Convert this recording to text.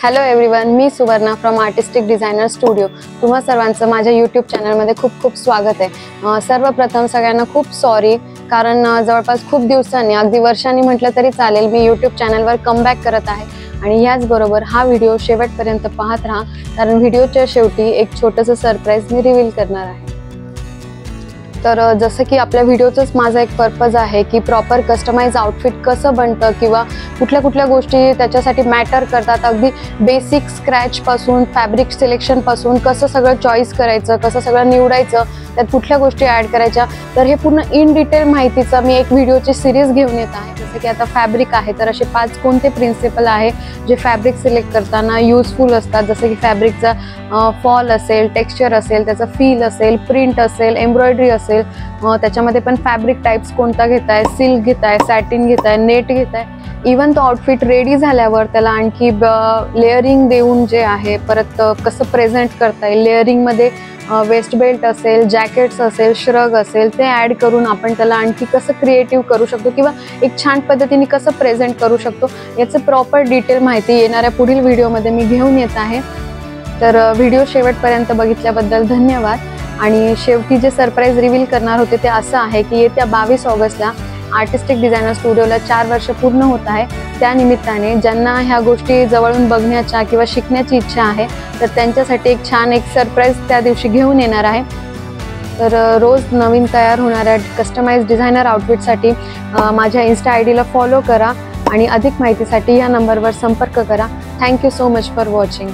Hello everyone, me Suvarna from artistic designer studio. तुम्हा सर्वांचं माझ्या यूट्यूब चॅनलमध्ये खूप खूप स्वागत आहे। सर्वप्रथम सगळ्यांना खूप सॉरी, कारण जवळपास खूप दिवसांनी, अगदी वर्षांनी म्हटलं तरी चालेल, मी यूट्यूब चॅनलवर कमबॅक करत आहे। आणि याचबरोबर हा व्हिडिओ शेवटपर्यंत पाहत राहा, कारण व्हिडिओच्या शेवटी एक छोटंसं सरप्राईज मी रिव्हील करणार आहे। तर जसं की आपल्या व्हिडिओचंच माझा एक पर्पज आहे की प्रॉपर कस्टमाइज आउटफिट कसं बनतं किंवा कुठल्या गोष्टी त्याच्यासाठी मॅटर करतात। अगदी बेसिक स्क्रॅचपासून फॅब्रिक सिलेक्शनपासून कसं सगळं चॉईस करायचं, कसं सगळं निवडायचं, त्यात कुठल्या गोष्टी ॲड करायच्या, तर हे पूर्ण इन डिटेल माहितीचा मी एक व्हिडिओची सिरीज घेऊन येत आहे। जसं की आता फॅब्रिक आहे, तर असे 5 कोणते प्रिन्सिपल आहे जे फॅब्रिक सिलेक्ट करताना यूजफुल असतात। जसं की फॅब्रिकचा फॉल असेल, टेक्स्चर असेल, त्याचा फील असेल, प्रिंट असेल, एम्ब्रॉयडरी असेल, त्याच्यामध्ये पण फॅब्रिक टाइप्स कोणता घेताय, सिल्क घेताय, सॅटिन घेताय, नेट घेताय, इवन तो आउटफिट रेडी झाल्यावर त्याला आणखी लेअरिंग देऊन जे आहे परत कसं प्रेझेंट करता येईल, लेअरिंगमध्ये वेस्ट बेल्ट असेल, जॅकेट्स असेल, श्रग असेल, ते ॲड करून आपण त्याला आणखी कसं क्रिएटिव्ह करू शकतो किंवा एक छान पद्धतीने कसं प्रेझेंट करू शकतो, याचं प्रॉपर डिटेल माहिती येणाऱ्या पुढील व्हिडिओमध्ये मी घेऊन येत आहे। तर व्हिडिओ शेवटपर्यंत बघितल्याबद्दल धन्यवाद। आणि शेवटी जे सरप्राईज रिव्हील करणार होते ते असं आहे की येत्या 22 ऑगस्टला आर्टिस्टिक डिझायनर स्टुडिओला 4 वर्ष पूर्ण होत आहे। त्यानिमित्ताने ज्यांना ह्या गोष्टी जवळून बघण्याच्या किंवा शिकण्याची इच्छा आहे, तर त्यांच्यासाठी एक छान सरप्राईज त्या दिवशी घेऊन येणार आहे। तर रोज नवीन तयार होणाऱ्या कस्टमाइज डिझायनर आउटफिटसाठी माझ्या इन्स्टा आयडीला फॉलो करा आणि अधिक माहितीसाठी या नंबरवर संपर्क करा। Thank you so much for watching.